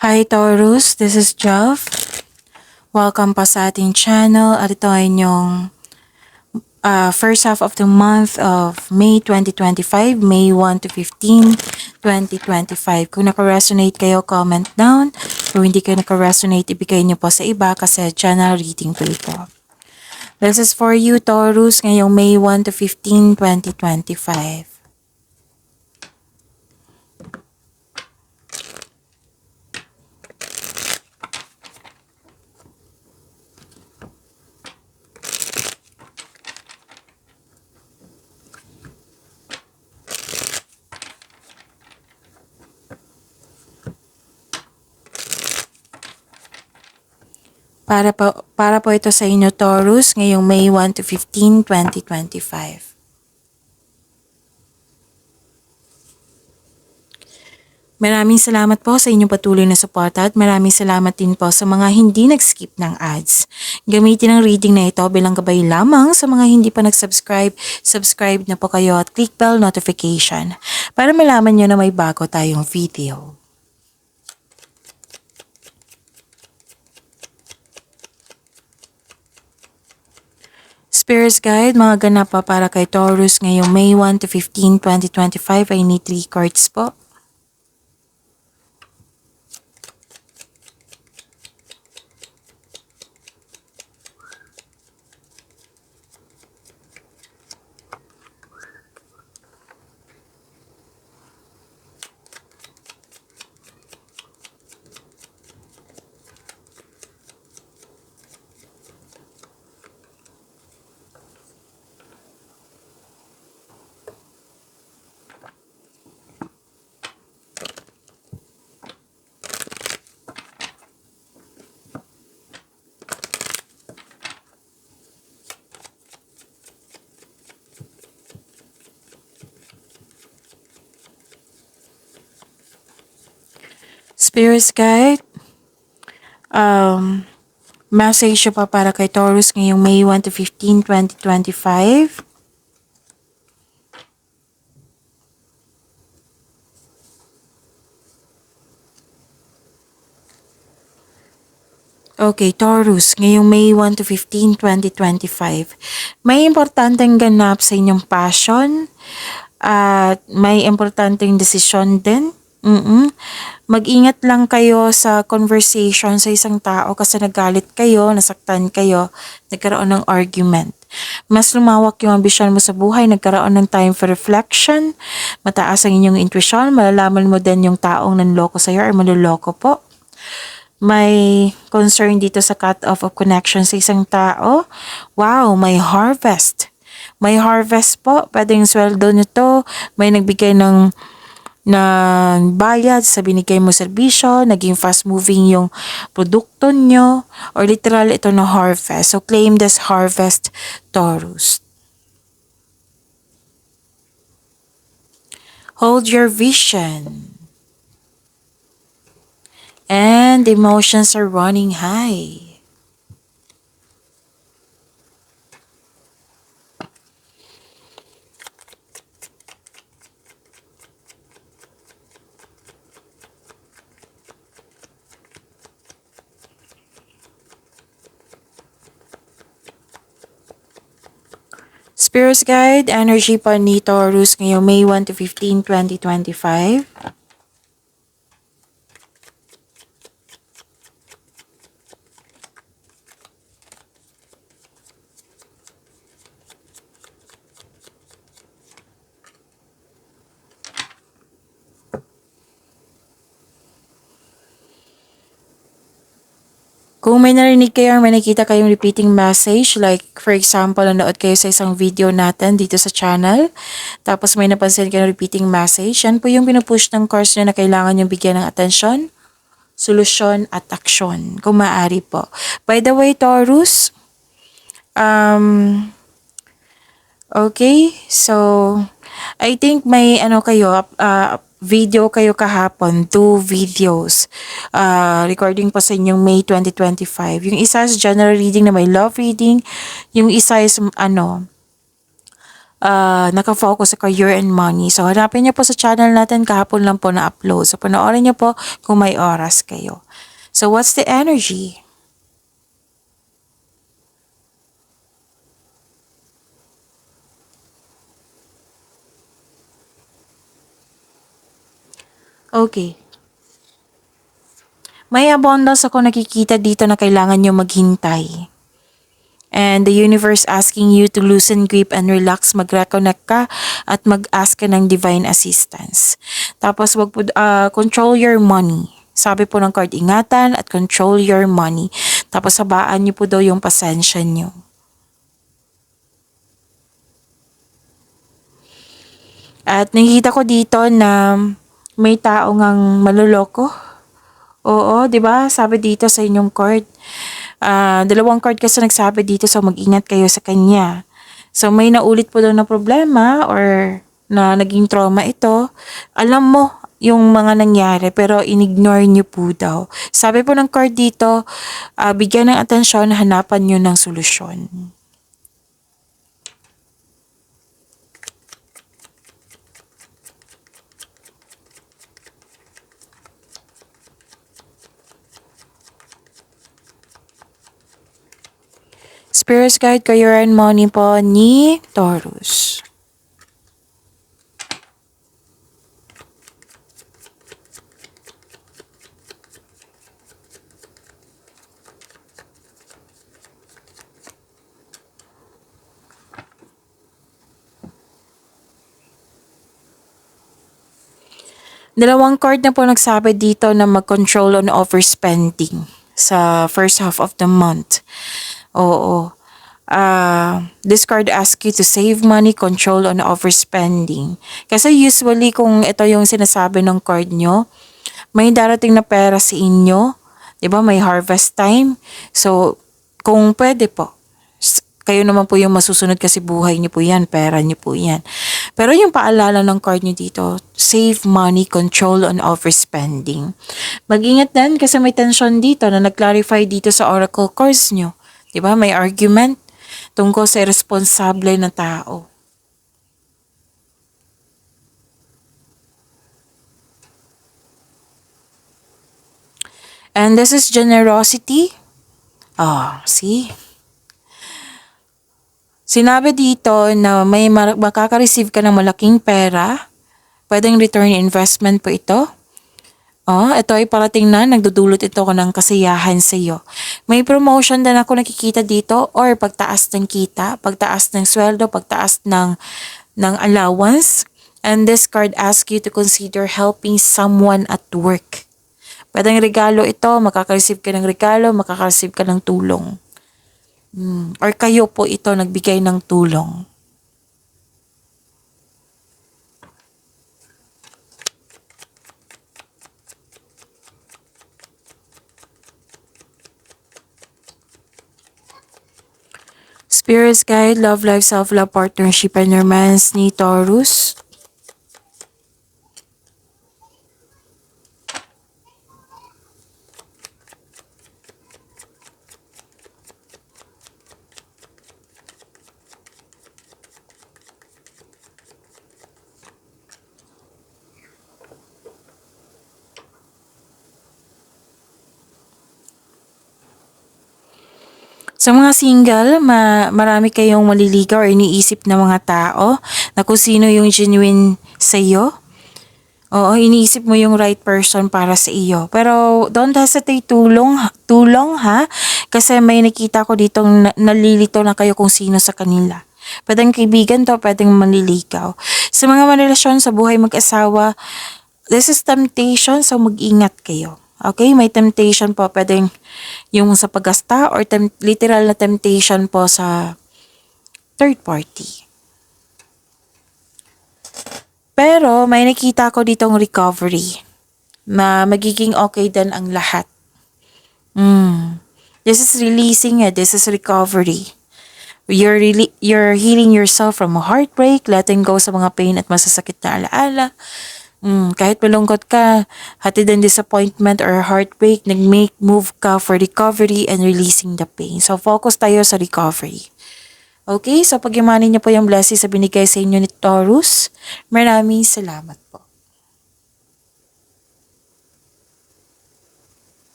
Hi Taurus, this is Jeff. Welcome pa sa ating channel at ito ay inyong first half of the month of May 2025, May 1 to 15, 2025. Kung naka-resonate kayo, comment down. Kung hindi kayo naka-resonate, ibigay niyo po sa iba kasi channel reading po ito. This is for you Taurus ngayong May 1 to 15, 2025. Para po ito sa inyo Taurus ngayong May 1 to 15, 2025. Maraming salamat po sa inyong patuloy na suporta at maraming salamat din po sa mga hindi nag-skip ng ads. Gamitin ang reading na ito bilang gabay lamang sa mga hindi pa nag-subscribe. Subscribe na po kayo at click bell notification para malaman nyo na may bago tayong video. Spirits Guide, mga ganap pa para kay Taurus ngayong May 1 to 15, 2025 ay need 3 cards po. Spirits Guide, message pa para kay Taurus ngayong May 1 to 15, 2025. Okay, Taurus, ngayong May 1 to 15, 2025. May importanteng ganap sa inyong passion at may importanteng desisyon din. Mag-ingat lang kayo sa conversation sa isang tao kasi nagalit kayo, nasaktan kayo, nagkaroon ng argument. Mas lumawak yung ambisyon mo sa buhay, nagkaroon ng time for reflection, mataas ang inyong intuition, malalaman mo din yung taong nanloko sa'yo or manloloko po. May concern dito sa cut-off of connection sa isang tao. Wow, may harvest. May harvest po, pwedeng sweldo nito, may nagbigay ng bayad sa binigay mo serbisyo, naging fast moving yung produkto nyo, or literal ito na harvest. So claim this harvest, Taurus. Hold your vision. And emotions are running high. Spirits Guide, energy pa ni Taurus ngayong May 1 to 15, 2025. Kung may narinig kayo or may nakita kayong repeating message, like for example, nanood kayo sa isang video natin dito sa channel, tapos may napansin kayong repeating message, yan po yung pinupush ng course nyo na kailangan yung bigyan ng atensyon, solusyon, at aksyon, kung maaari po. By the way, Taurus, okay, so, I think may video kayo kahapon, 2 videos. Recording po sa inyong May 2025. Yung isa is general reading na may love reading. Yung isa is nakafocus sa career and money. So, hanapin niyo po sa channel natin, kahapon lang po na-upload. So, panoorin niyo po kung may oras kayo. So, what's the energy? Okay. May abundance ako nakikita dito na kailangan nyo maghintay. And the universe asking you to loosen grip and relax, mag-reconnect ka at mag-ask ka ng divine assistance. Tapos wag po, control your money. Sabi po ng card, ingatan at control your money. Tapos sabaan niyo po daw yung pasensya niyo. At nakikita ko dito na may tao ngang maluloko. Oo, 'di ba? Sabi dito sa inyong card. Dalawang card kasi nagsabi dito, so mag-ingat kayo sa kanya. So may naulit po daw na problema or na naging trauma ito. Alam mo yung mga nangyari pero inignore niyo po daw. Sabi po ng card dito, bigyan ng atensyon, hanapan niyo ng solusyon. Spirit Guide, Career and Money po ni Taurus. Dalawang card na po nagsabi dito na mag-control on overspending sa first half of the month. Oo. This card asks you to save money, control on overspending. Kasi usually kung ito yung sinasabi ng card nyo, may darating na pera sa inyo. 'Di ba? May harvest time. So, kung pwede po, kayo naman po yung masusunod kasi buhay niyo po yan, pera niyo po yan. Pero yung paalala ng card niyo dito, save money, control on overspending. Mag-ingat din kasi may tension dito na nag-clarify dito sa oracle cards niyo. 'Di ba? May argument tungkol sa irresponsible na tao. And this is generosity. See? Sinabi dito na may makaka-receive ka ng malaking pera. Pwedeng return investment po ito. Ito ay parating na, nagdudulot ito ko ng kasiyahan sa iyo. May promotion din ako nakikita dito or pagtaas ng kita, pagtaas ng sweldo, pagtaas ng allowance. And this card asks you to consider helping someone at work. Pwedeng regalo ito, makaka-receive ka ng regalo, makaka-receive ka ng tulong. Or kayo po ito nagbigay ng tulong. Spirit's Guide, Love Life, Self-Love, Partnership, and Romance ni Taurus. Sa mga single, marami kayong maliligaw or iniisip na mga tao na kung sino yung genuine sa iyo. Oo, iniisip mo yung right person para sa iyo. Pero don't hesitate tulong ha. Kasi may nakita ko ditong nalilito na kayo kung sino sa kanila. Pwedeng kaibigan to, pwedeng manliligaw. Sa mga marelasyon sa buhay mag-asawa, this is temptation, so mag-ingat kayo. Okay, may temptation po, pwedeng yung sa paggasta or literal na temptation po sa third party. Pero may nakita ko ditong recovery na magiging okay din ang lahat. This is releasing it. This is recovery. You're healing yourself from a heartbreak, letting go sa mga pain at masasakit na alaala. Kahit malungkot ka, hatid ang disappointment or heartbreak, nag-make move ka for recovery and releasing the pain. So, focus tayo sa recovery. Okay, so pag-imanin niyo po yung blessings sa binigay sa inyo ni Taurus. Maraming salamat po.